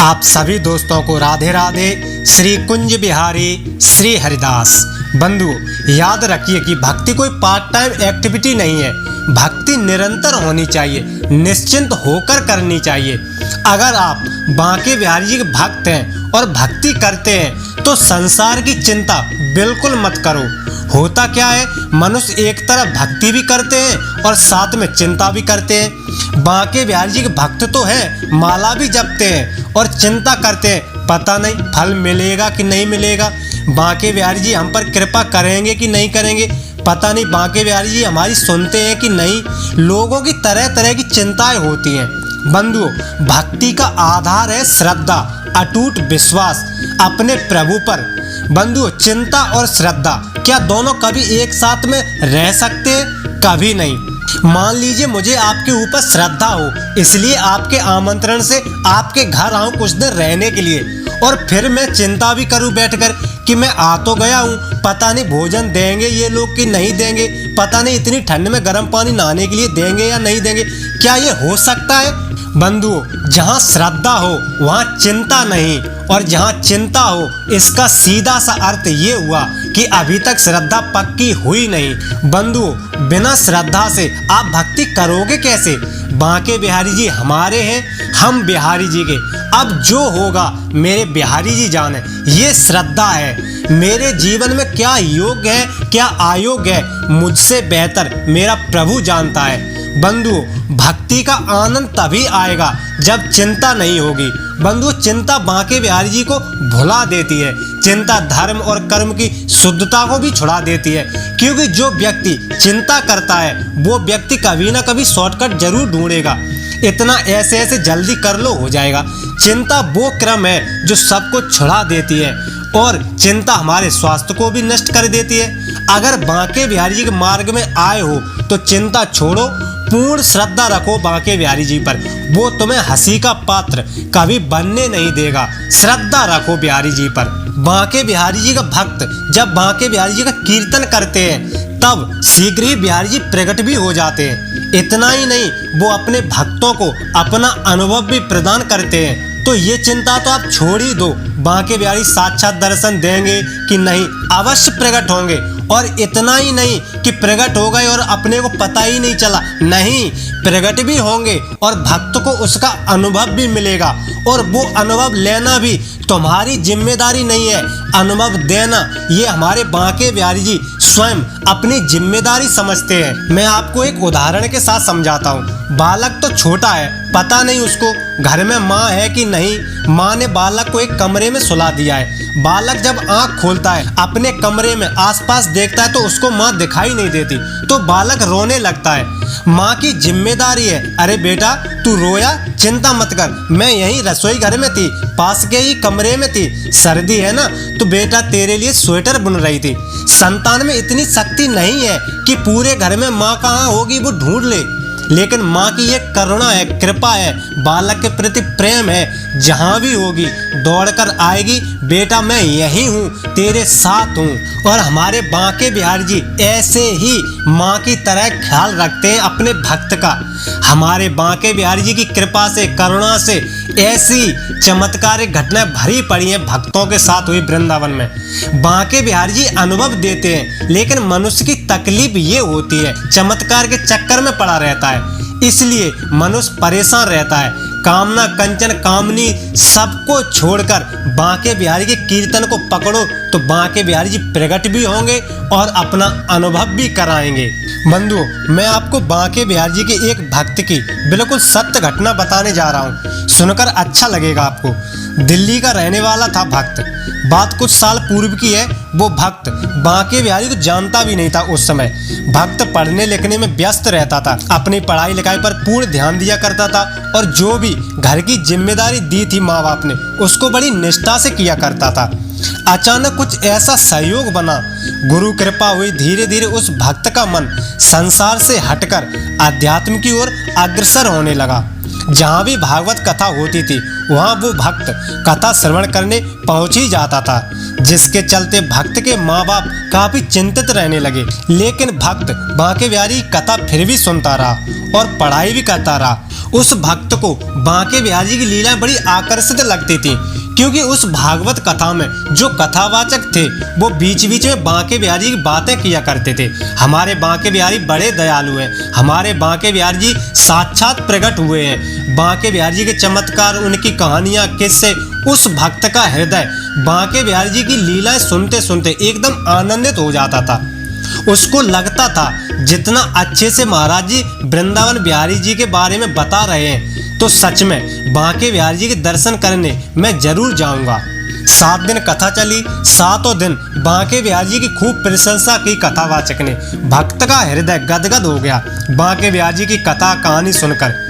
आप सभी दोस्तों को राधे राधे। श्री कुंज बिहारी श्री हरिदास। बंधु याद रखिए कि भक्ति कोई पार्ट टाइम एक्टिविटी नहीं है। भक्ति निरंतर होनी चाहिए, निश्चिंत होकर करनी चाहिए। अगर आप बांके बिहारी जी के भक्त हैं और भक्ति करते हैं तो संसार की चिंता बिल्कुल मत करो। होता क्या है, मनुष्य एक तरफ भक्ति भी करते हैं और साथ में चिंता भी करते हैं। बांके बिहारी जी के भक्त तो हैं, माला भी जपते हैं और चिंता करते हैं पता नहीं फल मिलेगा कि नहीं मिलेगा, बांके बिहारी जी हम पर कृपा करेंगे कि नहीं करेंगे, पता नहीं बांके बिहारी जी हमारी सुनते हैं कि नहीं। लोगों की तरह तरह की चिंताएं होती हैं। बंधुओं, भक्ति का आधार है श्रद्धा, अटूट विश्वास अपने प्रभु पर। बंधुओं, चिंता और श्रद्धा क्या दोनों कभी एक साथ में रह सकते हैं? कभी नहीं। मान लीजिए मुझे आपके ऊपर श्रद्धा हो, इसलिए आपके आमंत्रण से आपके घर आऊं कुछ दिन रहने के लिए, और फिर मैं चिंता भी करूं बैठकर कि मैं आ तो गया हूं, पता नहीं भोजन देंगे ये लोग कि नहीं देंगे, पता नहीं इतनी ठंड में गर्म पानी नहाने के लिए देंगे या नहीं देंगे। क्या ये हो सकता है? बंधुओं, जहाँ श्रद्धा हो वहाँ चिंता नहीं, और जहाँ चिंता हो इसका सीधा सा अर्थ ये हुआ कि अभी तक श्रद्धा पक्की हुई नहीं। बंधुओं, बिना श्रद्धा से आप भक्ति करोगे कैसे? बांके बिहारी जी हमारे हैं, हम बिहारी जी के। अब जो होगा मेरे बिहारी जी जाने। ये श्रद्धा है। मेरे जीवन में क्या योग्य है क्या अयोग्य है मुझसे बेहतर मेरा प्रभु जानता है। बंधुओं, भक्ति का आनंद तभी आएगा जब चिंता नहीं होगी। बंधुओं, चिंता बांके बिहारी जी को भुला देती है। चिंता धर्म और कर्म की शुद्धता को भी छुड़ा देती है, क्योंकि जो व्यक्ति चिंता करता है वो व्यक्ति कभी ना कभी शॉर्टकट जरूर ढूंढेगा। इतना ऐसे ऐसे जल्दी कर लो हो जाएगा। चिंता वो क्रम है जो सबको छुड़ा देती है, और चिंता हमारे स्वास्थ्य को भी नष्ट कर देती है। अगर बांके बिहारी जी के मार्ग में आए हो तो चिंता छोड़ो, पूर्ण श्रद्धा रखो बांके बिहारी जी पर। वो तुम्हें हंसी का पात्र कभी बनने नहीं देगा। श्रद्धा रखो बिहारी जी पर। बांके बिहारी जी का भक्त जब बांके बिहारी जी का कीर्तन करते हैं तब शीघ्र ही बिहारी जी प्रकट भी हो जाते हैं। इतना ही नहीं, वो अपने भक्तों को अपना अनुभव भी प्रदान करते हैं। तो ये चिंता तो आप छोड़ ही दो, बांके बिहारी साक्षात दर्शन देंगे कि नहीं, अवश्य प्रकट होंगे। और इतना ही नहीं कि प्रकट हो गए और अपने को पता ही नहीं चला, नहीं, प्रकट भी होंगे और भक्त को उसका अनुभव भी मिलेगा, और वो अनुभव लेना भी तुम्हारी जिम्मेदारी नहीं है। अनुभव देना ये हमारे बांके बिहारी जी स्वयं अपनी जिम्मेदारी समझते हैं। मैं आपको एक उदाहरण के साथ समझाता हूँ। बालक तो छोटा है, पता नहीं उसको घर में माँ है कि नहीं। माँ ने बालक को एक कमरे में सुला दिया है। बालक जब आंख खोलता है अपने कमरे में आसपास देखता है तो उसको माँ दिखाई नहीं देती, तो बालक रोने लगता है। माँ की जिम्मेदारी है, अरे बेटा तू रोया, चिंता मत कर, मैं यहीं रसोई घर में थी, पास के ही कमरे में थी, सर्दी है ना तो बेटा तेरे लिए स्वेटर बुन रही थी। संतान में इतनी शक्ति नहीं है कि पूरे घर में माँ कहाँ होगी वो ढूंढ ले, लेकिन माँ की ये करुणा है, कृपा है, बालक के प्रति प्रेम है। जहाँ भी होगी दौड़कर आएगी, बेटा मैं यहीं हूँ, तेरे साथ हूँ। और हमारे बांके बिहारी जी ऐसे ही माँ की तरह ख्याल रखते हैं अपने भक्त का। हमारे बांके बिहारी जी की कृपा से, करुणा से ऐसी चमत्कारिक घटनाएं भरी पड़ी हैं भक्तों के साथ हुई वृंदावन में। बांके बिहारी जी अनुभव देते हैं, लेकिन मनुष्य की तकलीफ ये होती है चमत्कार के चक्कर में पड़ा रहता है, इसलिए मनुष्य परेशान रहता है। कामना कंचन कामनी सबको छोड़कर बांके बिहारी के कीर्तन को पकड़ो तो बांके बिहारी जी प्रकट भी होंगे और अपना अनुभव भी कराएंगे। बंधुओं, मैं आपको बांके बिहारी जी के एक भक्त की बिल्कुल सत्य घटना बताने जा रहा हूँ, सुनकर अच्छा लगेगा आपको। दिल्ली का रहने वाला था भक्त। बात कुछ साल पूर्व की है। वो भक्त बांके बिहारी को जानता भी नहीं था। उस समय भक्त पढ़ने लिखने में व्यस्त रहता था, अपनी पढ़ाई लिखाई पर पूर्ण ध्यान दिया करता था, और जो भी घर की जिम्मेदारी दी थी माँ बाप ने उसको बड़ी निष्ठा से किया करता था। अचानक कुछ ऐसा सहयोग बना, गुरु कृपा हुई, धीरे धीरे उस भक्त का मन संसार से हटकर अध्यात्म की ओर अग्रसर होने लगा। जहाँ भी भागवत कथा होती थी वहाँ वो भक्त कथा श्रवण करने पहुंच ही जाता था, जिसके चलते भक्त के माँ बाप काफी चिंतित रहने लगे। लेकिन भक्त बांके बिहारी की कथा फिर भी सुनता रहा और पढ़ाई भी करता रहा। उस भक्त को बांके बिहारी की लीलाएं बड़ी आकर्षित लगती थी, क्योंकि उस भागवत कथा में जो कथावाचक थे वो बीच बीच में बांके बिहारी की बातें किया करते थे। हमारे बांके बिहारी बड़े दयालु हैं, हमारे बांके बिहारी जी साक्षात प्रकट हुए हैं। बांके बिहारी जी के चमत्कार, उनकी कहानियां, किस्से, उस भक्त का हृदय बांके बिहारी जी की लीलाएं सुनते सुनते एकदम आनंदित हो जाता था। उसको लगता था जितना अच्छे से महाराज जी वृंदावन बिहारी जी के बारे में बता रहे हैं तो सच में बांके बिहारी जी के दर्शन करने मैं जरूर जाऊंगा। 7 दिन कथा चली। 7वें दिन बांके बिहारी जी की खूब प्रशंसा की कथावाचक ने। भक्त का हृदय गदगद हो गया बांके बिहारी जी की कथा कहानी सुनकर।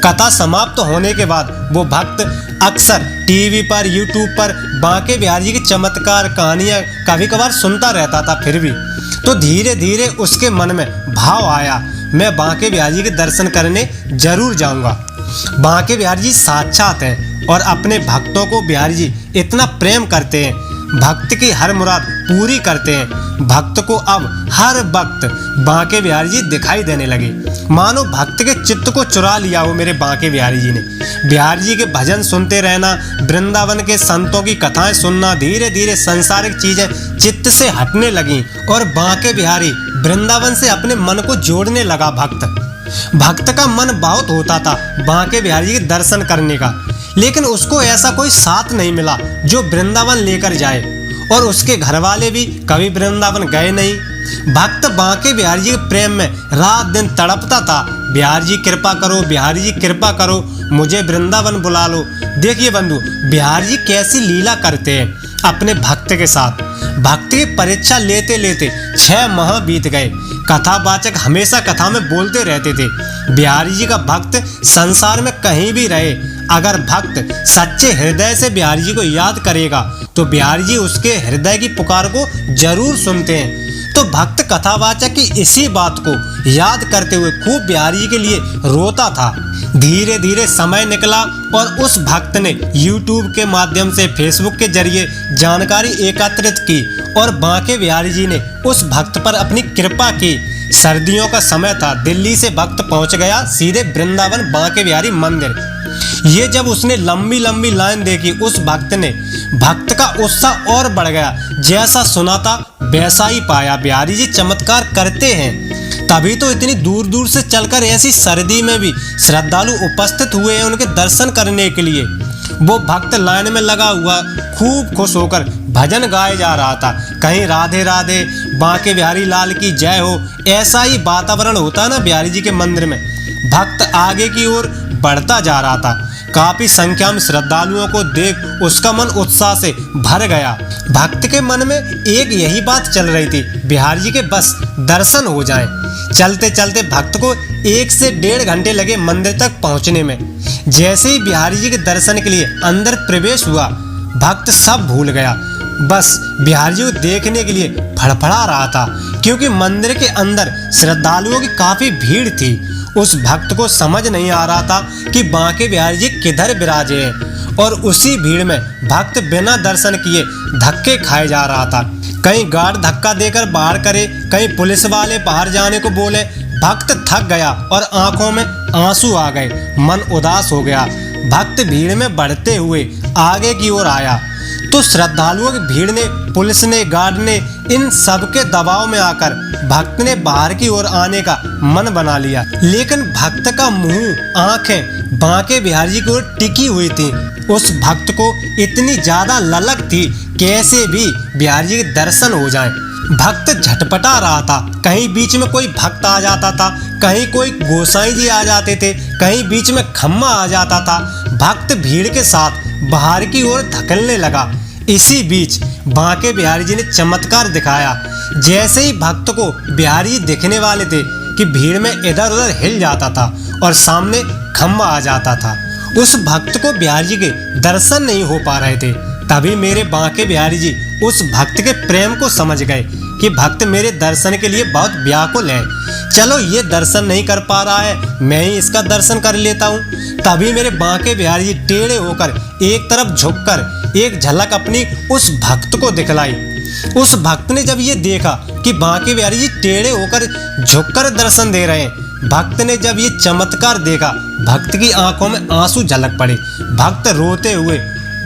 कथा समाप्त होने के बाद वो भक्त अक्सर टीवी पर, यूट्यूब पर बांके बिहारी जी की चमत्कार कहानियां कभी कभार सुनता रहता था। फिर भी तो धीरे धीरे उसके मन में भाव आया, मैं बांके बिहारी जी के दर्शन करने जरूर जाऊंगा। बांके बिहारी जी साक्षात हैं और अपने भक्तों को बिहारी जी इतना प्रेम करते हैं, भक्त की हर मुराद पूरी करते हैं। भक्त को अब हर वक्त बांके बिहारी जी दिखाई देने लगे, मानो भक्त के चित्त को चुरा लिया हो मेरे बांके बिहारी जी ने। बिहारी जी के भजन सुनते रहना, वृंदावन के संतों की कथाएं सुनना, धीरे धीरे सांसारिक चीजें चित्त से हटने लगी और बांके बिहारी वृंदावन से अपने मन को जोड़ने लगा। भक्त का मन बहुत होता था बांके बिहारी जी के दर्शन करने का, लेकिन उसको ऐसा कोई साथ नहीं मिला जो वृंदावन लेकर जाए, और उसके घर वाले भी कभी वृंदावन गए नहीं। भक्त बांके बिहारी जी के प्रेम में रात दिन तड़पता था, बिहारी जी कृपा करो, बिहारी जी कृपा करो, मुझे वृंदावन बुला लो। देखिए बंधु, बिहारी जी कैसी लीला करते हैं अपने भक्त के साथ। भक्त की परीक्षा लेते लेते 6 माह बीत गए। कथावाचक हमेशा कथा में बोलते रहते थे। बिहारी जी का भक्त संसार में कहीं भी रहे, अगर भक्त सच्चे हृदय से बिहारी जी को याद करेगा तो बिहारी जी उसके हृदय की पुकार को जरूर सुनते हैं। तो भक्त कथावाचक की इसी बात को याद करते हुए खूब बिहारी जी के लिए रोता था। धीरे धीरे समय निकला और उस भक्त ने YouTube के माध्यम से, फेसबुक के जरिए जानकारी एकत्रित की और बांके बिहारी जी ने उस भक्त पर अपनी कृपा की। सर्दियों का समय था, दिल्ली से भक्त पहुंच गया सीधे वृंदावन बांके बिहारी मंदिर। ये जब उसने लंबी लंबी लाइन देखी, उस भक्त का उत्साह और बढ़ गया। जैसा सुना था वैसा ही पाया, बिहारी जी चमत्कार करते हैं। तभी तो इतनी दूर दूर से चलकर ऐसी सर्दी में भी श्रद्धालु उपस्थित हुए हैं उनके दर्शन करने के लिए। वो भक्त लाइन में लगा हुआ खूब खुश होकर भजन गाए जा रहा था। कहीं राधे राधे, बांके बिहारी लाल की जय हो, ऐसा ही वातावरण होता ना बिहारी जी के मंदिर में। भक्त आगे की ओर बढ़ता जा रहा था। काफी संख्या में श्रद्धालुओं को देख उसका मन उत्साह से भर गया। भक्त के मन में एक यही बात चल रही थी, बिहारी जी के बस दर्शन हो जाएं। चलते चलते भक्त को 1 से 1.5 घंटे लगे मंदिर तक पहुंचने में। जैसे ही बिहारी जी के दर्शन के लिए अंदर प्रवेश हुआ, भक्त सब भूल गया, बस बिहारी जी को देखने के लिए फड़फड़ा रहा था, क्योंकि मंदिर के अंदर श्रद्धालुओं की काफी भीड़ थी। उस भक्त को समझ नहीं आ रहा था कि बांके बिहारी जी किधर विराजे हैं, और उसी भीड़ में भक्त बिना दर्शन किए धक्के खाए जा रहा था। कहीं गार्ड धक्का देकर बाहर करे, कहीं पुलिस वाले बाहर जाने को बोले। भक्त थक गया और आंखों में आंसू आ गए, मन उदास हो गया। भक्त भीड़ में बढ़ते हुए आगे की ओर आया तो श्रद्धालुओं की भीड़ ने, पुलिस ने, गार्ड ने, इन सब के दबाव में आकर भक्त ने बाहर की ओर आने का मन बना लिया। लेकिन भक्त का मुंह, आंखें बांके बिहारी जी की ओर टिकी हुई थी। उस भक्त को इतनी ज्यादा ललक थी कैसे भी बिहारी जी के दर्शन हो जाएं। भक्त झटपटा रहा था, कहीं बीच में कोई भक्त आ जाता था, कहीं कोई गोसाई जी आ जाते थे, कहीं बीच में खम्मा आ जाता था। भक्त भीड़ के साथ बाहर की ओर धकेलने लगा। इसी बीच बांके बिहारी जी ने चमत्कार दिखाया। जैसे ही भक्त को बिहारी जी दिखने वाले थे कि भीड़ में इधर उधर हिल जाता था और सामने खम्मा आ जाता था। उस भक्त को बिहारी जी के दर्शन नहीं हो पा रहे थे। तभी मेरे बांके बिहारी जी उस भक्त के प्रेम को समझ गए कि भक्त मेरे दर्शन के लिए बहुत व्याकुल है। चलो, ये दर्शन नहीं कर पा रहा है, मैं ही इसका दर्शन कर लेता हूँ। तभी मेरे बांके बिहारी जी टेढ़े होकर एक तरफ झुककर एक झलक अपनी उस भक्त को दिखलाई। उस भक्त ने जब ये देखा कि बांके बिहारी जी टेढ़े होकर झुककर दर्शन दे रहे हैं, भक्त ने जब ये चमत्कार देखा, भक्त की आंखों में आंसू झलक पड़े। भक्त रोते हुए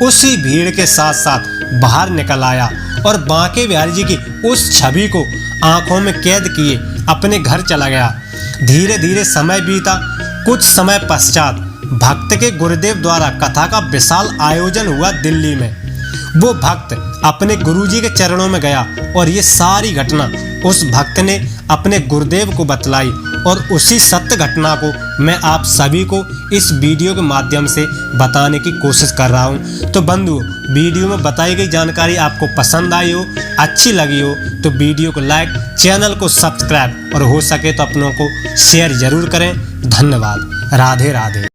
उसी भीड़ के साथ साथ बाहर निकल आया और बांके बिहारी जी की उस छवि को आंखों में कैद किए अपने घर चला गया। धीरे धीरे समय बीता। कुछ समय पश्चात भक्त के गुरुदेव द्वारा कथा का विशाल आयोजन हुआ दिल्ली में। वो भक्त अपने गुरुजी के चरणों में गया और ये सारी घटना उस भक्त ने अपने गुरुदेव को बतलाई और उसी सत्य घटना को मैं आप सभी को इस वीडियो के माध्यम से बताने की कोशिश कर रहा हूँ। तो बंधु, वीडियो में बताई गई जानकारी आपको पसंद आई हो, अच्छी लगी हो तो वीडियो को लाइक, चैनल को सब्सक्राइब और हो सके तो अपनों को शेयर जरूर करें। धन्यवाद। राधे राधे।